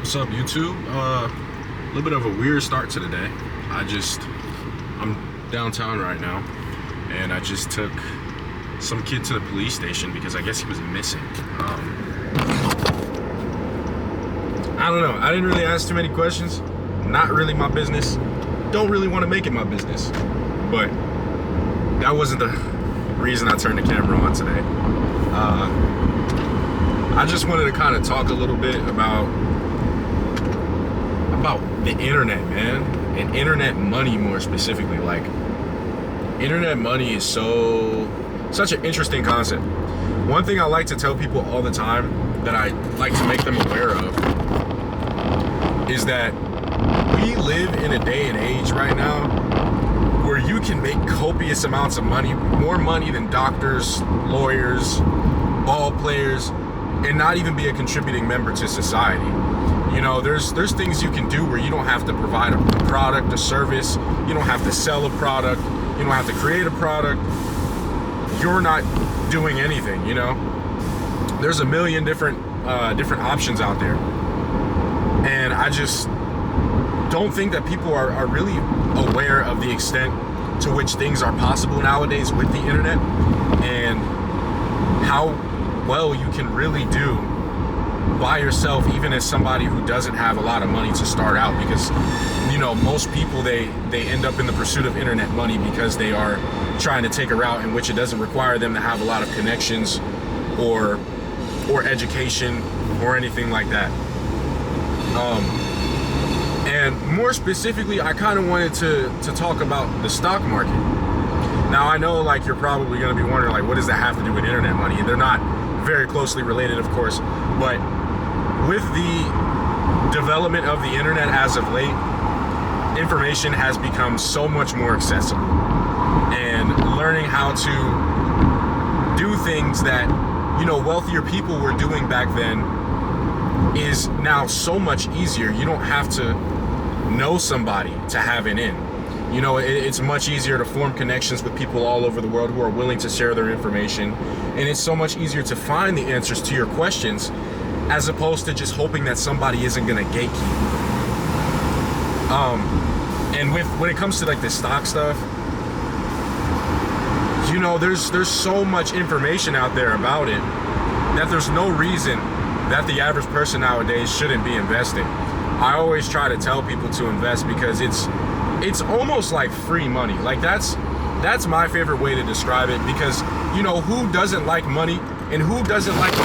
What's up, YouTube? A little bit of a weird start to the day. I'm downtown right now, and I just took some kid to the police station because I guess he was missing. I don't know. I didn't really ask too many questions. Not really my business. Don't really want to make it my business. But that wasn't the reason I turned the camera on today. I just wanted to kind of talk a little bit about the internet, man, and internet money more specifically. Like, internet money is such an interesting concept. One thing I like to tell people all the time that I like to make them aware of is that we live in a day and age right now where you can make copious amounts of money, more money than doctors, lawyers, ball players, and not even be a contributing member to society. You know, there's things you can do where you don't have to provide a product, a service. You don't have to sell a product. You don't have to create a product. You're not doing anything, you know? There's a million different options out there. And I just don't think that people are really aware of the extent to which things are possible nowadays with the internet and how well you can really do by yourself, even as somebody who doesn't have a lot of money to start out. Because, you know, most people, they end up in the pursuit of internet money because they are trying to take a route in which it doesn't require them to have a lot of connections or education or anything like that. And more specifically, I kind of wanted to talk about the stock market. Now, I know, like, you're probably going to be wondering, like, what does that have to do with internet money? And they're not very closely related, of course, but with the development of the internet as of late, information has become so much more accessible, and learning how to do things that, you know, wealthier people were doing back then is now so much easier. You don't have to know somebody to have an in. You know, it's much easier to form connections with people all over the world who are willing to share their information. And it's so much easier to find the answers to your questions as opposed to just hoping that somebody isn't going to gatekeep. And when it comes to, like, the stock stuff, you know, there's so much information out there about it that there's no reason that the average person nowadays shouldn't be investing. I always try to tell people to invest because it's almost like free money. Like, that's my favorite way to describe it, because, you know, who doesn't like money, and who doesn't like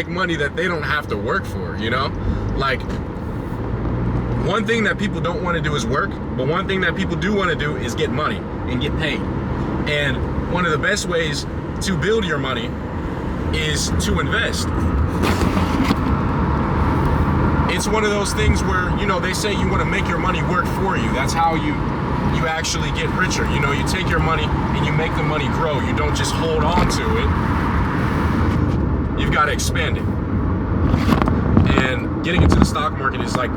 money that they don't have to work for, you know? Like, one thing that people don't want to do is work, but one thing that people do want to do is get money and get paid. And one of the best ways to build your money is to invest. It's one of those things where, you know, they say you want to make your money work for you. That's how you actually get richer. You know, you take your money and you make the money grow. You don't just hold on to it. You've got to expand it. And getting into the stock market is, like,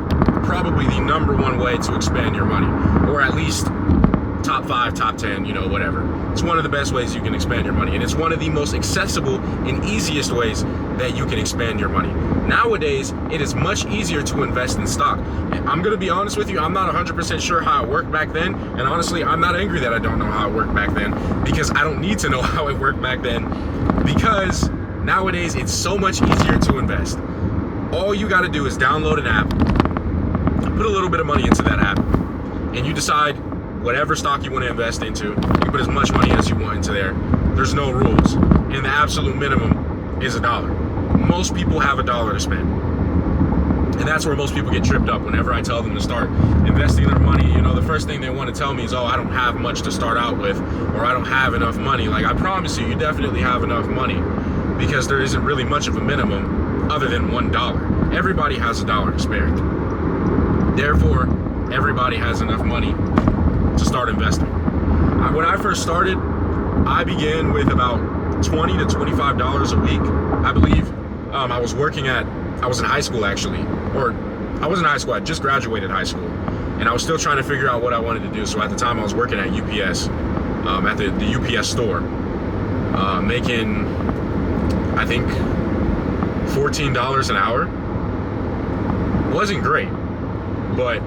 probably the number one way to expand your money, or at least top 5, top 10, you know, whatever. It's one of the best ways you can expand your money, and it's one of the most accessible and easiest ways that you can expand your money. Nowadays, it is much easier to invest in stock. I'm going to be honest with you, I'm not 100% sure how it worked back then, and honestly, I'm not angry that I don't know how it worked back then, because I don't need to know how it worked back then, because nowadays, it's so much easier to invest. All you got to do is download an app, put a little bit of money into that app, and you decide whatever stock you want to invest into. You can put as much money as you want into there. There's no rules. And the absolute minimum is $1. Most people have $1 to spend. And that's where most people get tripped up whenever I tell them to start investing their money. You know, the first thing they want to tell me is, oh, I don't have much to start out with, or I don't have enough money. Like, I promise you, you definitely have enough money, because there isn't really much of a minimum other than $1. Everybody has $1 to spare. Therefore, everybody has enough money to start investing. When I first started, I began with about $20 to $25 a week, I believe. I was in high school, actually, or I wasn't in high school, I just graduated high school, and I was still trying to figure out what I wanted to do. So at the time I was working at UPS, at the UPS store, making, I think, $14 an hour. wasn't great, but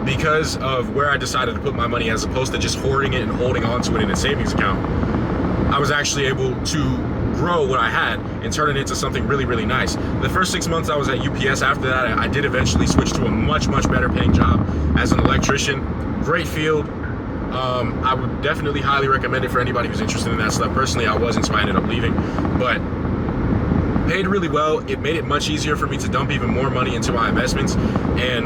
because of where I decided to put my money, as opposed to just hoarding it and holding on to it in a savings account, I was actually able to grow what I had and turn it into something really, really nice. The first 6 months I was at UPS. After that, I did eventually switch to a much, much better paying job as an electrician. Great field. I would definitely highly recommend it for anybody who's interested in that stuff. Personally, I wasn't, so I ended up leaving, but paid really well. It made it much easier for me to dump even more money into my investments, and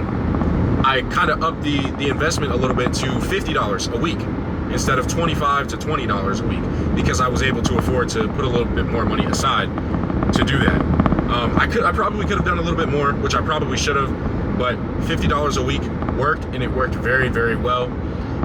I kind of upped the investment a little bit to $50 a week instead of $25 to $20 a week, because I was able to afford to put a little bit more money aside to do that. I probably could have done a little bit more, which I probably should have, but $50 a week worked, and it worked very, very well.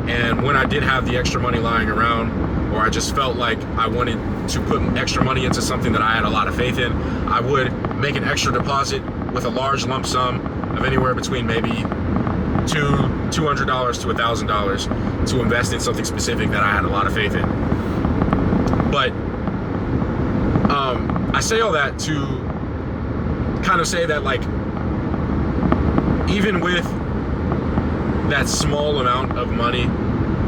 And when I did have the extra money lying around, or I just felt like I wanted to put extra money into something that I had a lot of faith in, I would make an extra deposit with a large lump sum of anywhere between maybe $200 to $1,000 to invest in something specific that I had a lot of faith in. But I say all that to kind of say that, like, even with that small amount of money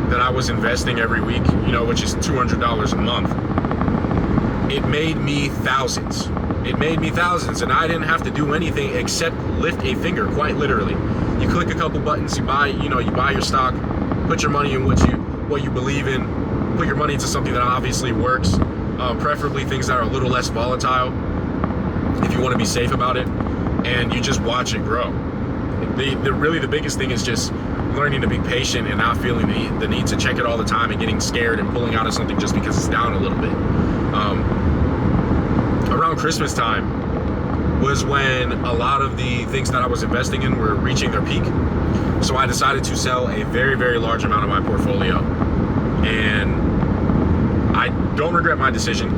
that I was investing every week, you know, which is $200 a month, it made me thousands. It made me thousands, and I didn't have to do anything except lift a finger, quite literally. You click a couple buttons, you buy your stock, put your money in what you believe in, put your money into something that obviously works, preferably things that are a little less volatile if you want to be safe about it, and you just watch it grow. Really the biggest thing is just learning to be patient and not feeling the need to check it all the time and getting scared and pulling out of something just because it's down a little bit. Around Christmas time was when a lot of the things that I was investing in were reaching their peak. So I decided to sell a very, very large amount of my portfolio. And I don't regret my decision,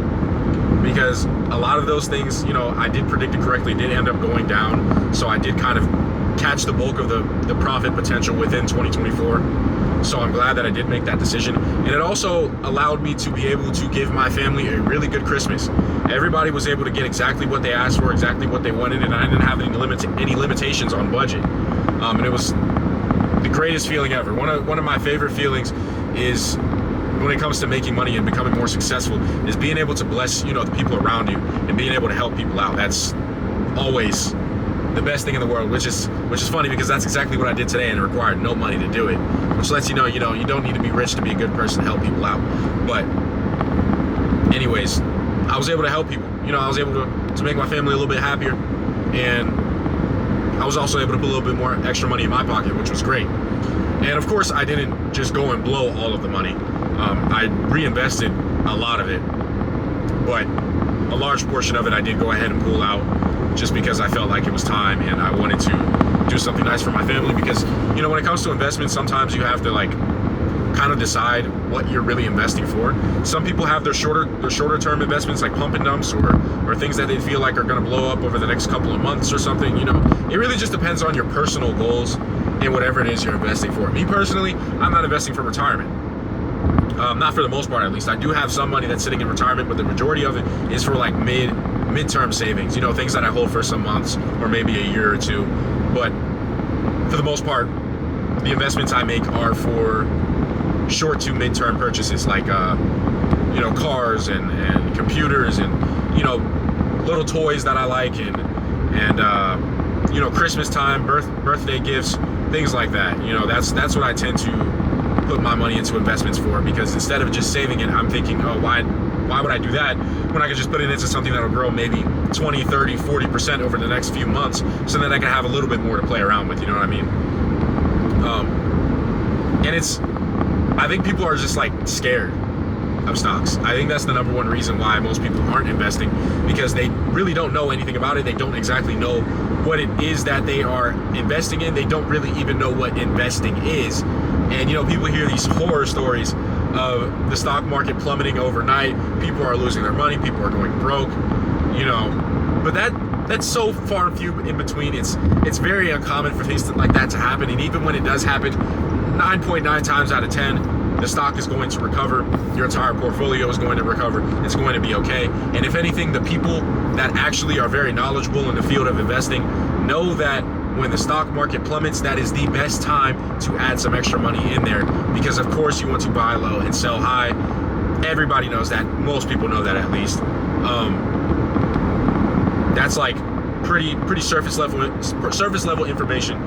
because a lot of those things, you know, I did predict it correctly, did end up going down. So I did kind of catch the bulk of the profit potential within 2024. So I'm glad that I did make that decision. And it also allowed me to be able to give my family a really good Christmas. Everybody was able to get exactly what they asked for, exactly what they wanted, and I didn't have any limitations on budget. And it was the greatest feeling ever. One of my favorite feelings is, when it comes to making money and becoming more successful, is being able to bless, you know, the people around you and being able to help people out. That's always the best thing in the world, which is funny, because that's exactly what I did today, and it required no money to do it, which lets you know, you don't need to be rich to be a good person to help people out. But anyways, I was able to help people. You know, I was able to make my family a little bit happier, and I was also able to put a little bit more extra money in my pocket, which was great. And of course, I didn't just go and blow all of the money. I reinvested a lot of it, but a large portion of it I did go ahead and pull out, just because I felt like it was time and I wanted to do something nice for my family. Because, you know, when it comes to investments, sometimes you have to, like, kind of decide what you're really investing for. Some people have their shorter term investments, like pump and dumps, or things that they feel like are going to blow up over the next couple of months or something. You know, it really just depends on your personal goals and whatever it is you're investing for. Me personally, I'm not investing for retirement. Not for the most part, at least. I do have some money that's sitting in retirement, but the majority of it is for, like, midterm savings, you know, things that I hold for some months or maybe a year or two. But for the most part, the investments I make are for short to midterm purchases, like you know, cars and computers and, you know, little toys that I like, and you know, Christmas time, birthday gifts, things like that. You know, that's what I tend to put my money into investments for, because instead of just saving it, I'm thinking, oh, why would I do that when I could just put it into something that'll grow maybe 20, 30, 40% over the next few months, so that I can have a little bit more to play around with, you know what I mean? And I think people are just, like, scared of stocks. I think that's the number one reason why most people aren't investing, because they really don't know anything about it. They don't exactly know what it is that they are investing in. They don't really even know what investing is. And, you know, people hear these horror stories of the stock market plummeting overnight. People are losing their money. People are going broke, you know. But that's so far and few in between. It's very uncommon for things like that to happen. And even when it does happen, 9.9 times out of 10, the stock is going to recover. Your entire portfolio is going to recover. It's going to be okay. And if anything, the people that actually are very knowledgeable in the field of investing know that when the stock market plummets, that is the best time to add some extra money in there, because of course you want to buy low and sell high. Everybody knows that. Most people know that, at least. That's like pretty surface level information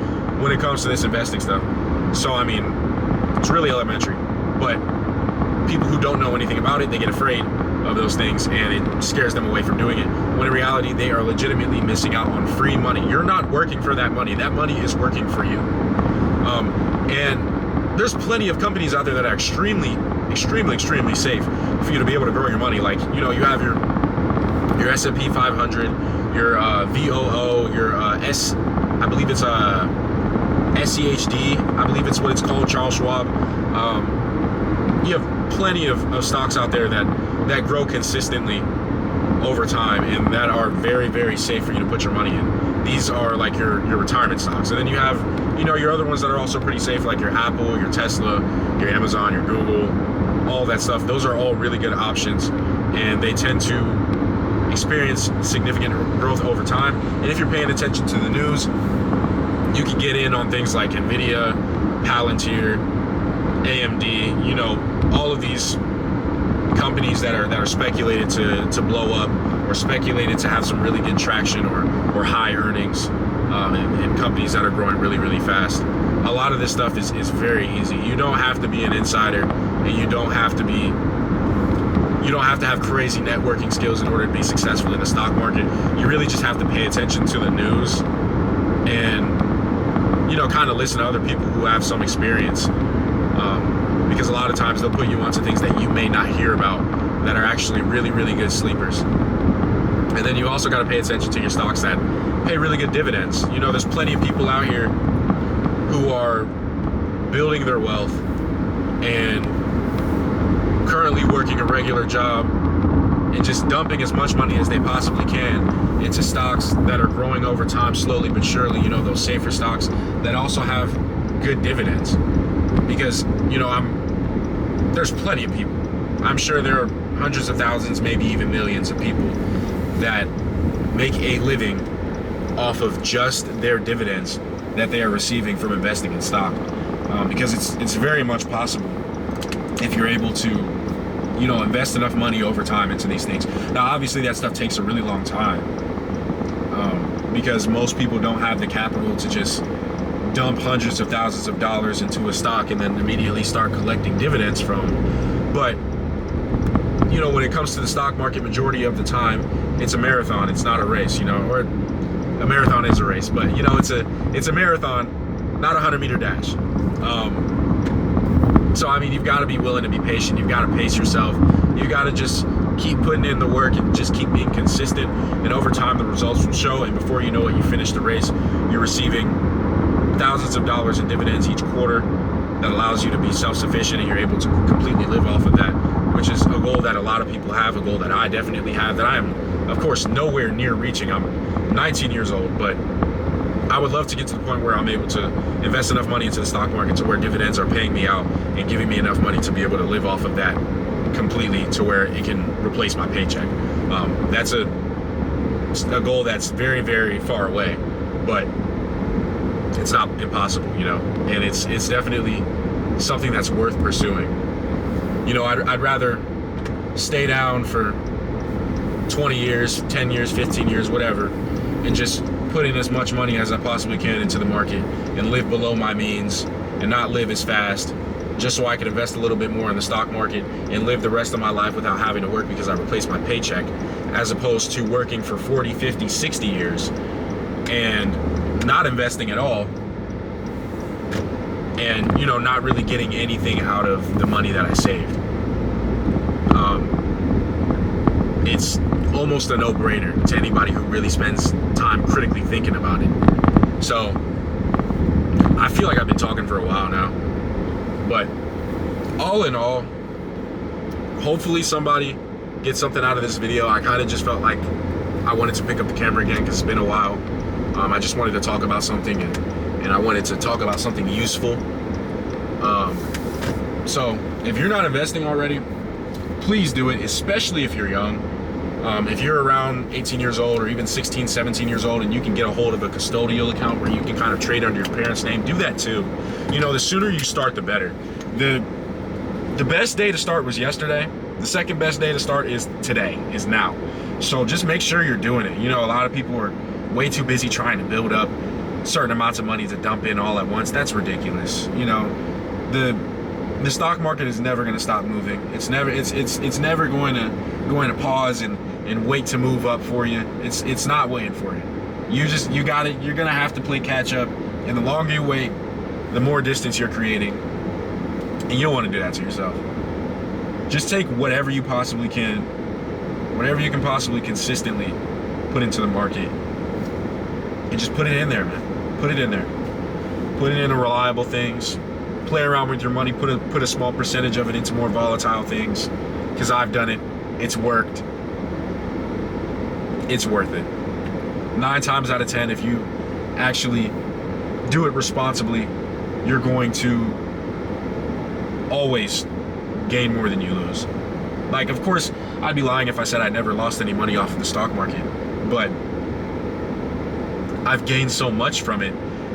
when it comes to this investing stuff. So I mean, it's really elementary, but people who don't know anything about it, they get afraid of those things and it scares them away from doing it, when in reality they are legitimately missing out on free money. You're not working for that money is working for you. And there's plenty of companies out there that are extremely safe for you to be able to grow your money. Like, you know, you have your S&P 500, your VOO, your I believe it's SCHD, I believe it's what it's called, Charles Schwab. You have plenty of stocks out there that grow consistently over time and that are very, very safe for you to put your money in. These are like your retirement stocks. And then you have, you know, your other ones that are also pretty safe, like your Apple, your Tesla, your Amazon, your Google, all that stuff. Those are all really good options, and they tend to experience significant growth over time. And if you're paying attention to the news, you can get in on things like Nvidia, Palantir, AMD, you know, all of these companies that are speculated to blow up, or speculated to have some really good traction or high earnings, and companies that are growing really, really fast. A lot of this stuff is very easy. You don't have to be an insider, and you don't have to have crazy networking skills in order to be successful in the stock market. You really just have to pay attention to the news and, you know, kind of listen to other people who have some experience. Because a lot of times they'll put you onto things that you may not hear about that are actually really, really good sleepers. And then you also got to pay attention to your stocks that pay really good dividends. You know, there's plenty of people out here who are building their wealth and currently working a regular job and just dumping as much money as they possibly can into stocks that are growing over time, slowly but surely, you know, those safer stocks that also have good dividends. Because, you know, there's plenty of people. I'm sure there are hundreds of thousands, maybe even millions of people that make a living off of just their dividends that they are receiving from investing in stock. Because it's very much possible if you're able to, you know, invest enough money over time into these things. Now, obviously that stuff takes a really long time, because most people don't have the capital to just dump hundreds of thousands of dollars into a stock and then immediately start collecting dividends from. But, you know, when it comes to the stock market, majority of the time, it's a marathon. It's not a race, you know, or a marathon is a race, but, you know, it's a marathon, not a 100-meter dash. So, I mean, you've got to be willing to be patient. You've got to pace yourself. You've got to just keep putting in the work and just keep being consistent. And over time, the results will show. And before you know it, you finish the race. You're receiving thousands of dollars in dividends each quarter that allows you to be self-sufficient, and you're able to completely live off of that, which is a goal that a lot of people have, a goal that I definitely have, that I am, of course, nowhere near reaching. I'm 19 years old, but I would love to get to the point where I'm able to invest enough money into the stock market to where dividends are paying me out and giving me enough money to be able to live off of that completely, to where it can replace my paycheck. That's a goal that's very, very far away, but it's not impossible, you know, and it's definitely something that's worth pursuing. You know, I'd rather stay down for 20 years, 10 years, 15 years, whatever, and just put in as much money as I possibly can into the market and live below my means and not live as fast, just so I can invest a little bit more in the stock market and live the rest of my life without having to work because I replaced my paycheck, as opposed to working for 40, 50, 60 years and not investing at all, and, you know, not really getting anything out of the money that I saved. It's almost a no-brainer to anybody who really spends time critically thinking about it. So I feel like I've been talking for a while now, but all in all, hopefully somebody gets something out of this video. I kind of just felt like I wanted to pick up the camera again because it's been a while. I just wanted to talk about something, and I wanted to talk about something useful. So if you're not investing already, please do it, especially if you're young. If you're around 18 years old or even 16, 17 years old and you can get a hold of a custodial account where you can kind of trade under your parents' name, do that too. You know, the sooner you start, the better. The best day to start was yesterday. The second best day to start is today, is now. So just make sure you're doing it. You know, a lot of people are way too busy trying to build up certain amounts of money to dump in all at once. That's ridiculous. You know, the stock market is never going to stop moving. It's never going to pause and wait to move up for you. It's not waiting for you. You're going to have to play catch up, and the longer you wait, the more distance you're creating. And you don't want to do that to yourself. Just take whatever you possibly can, whatever you can possibly consistently put into the market, and just put it in there, man. Put it in there. Put it into reliable things. Play around with your money. Put a small percentage of it into more volatile things, because I've done it. It's worked. It's worth it. 9 times out of 10, if you actually do it responsibly, you're going to always gain more than you lose. Like, of course, I'd be lying if I said I never lost any money off of the stock market, but I've gained so much from it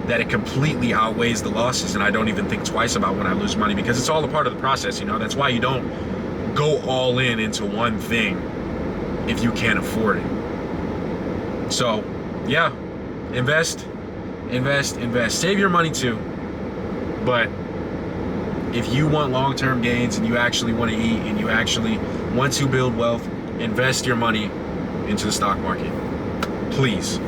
that it completely outweighs the losses, and I don't even think twice about when I lose money, because it's all a part of the process, you know? That's why you don't go all in into one thing if you can't afford it. So, yeah, invest. Save your money too, but if you want long-term gains and you actually want to eat and you actually want to build wealth, invest your money into the stock market. Please.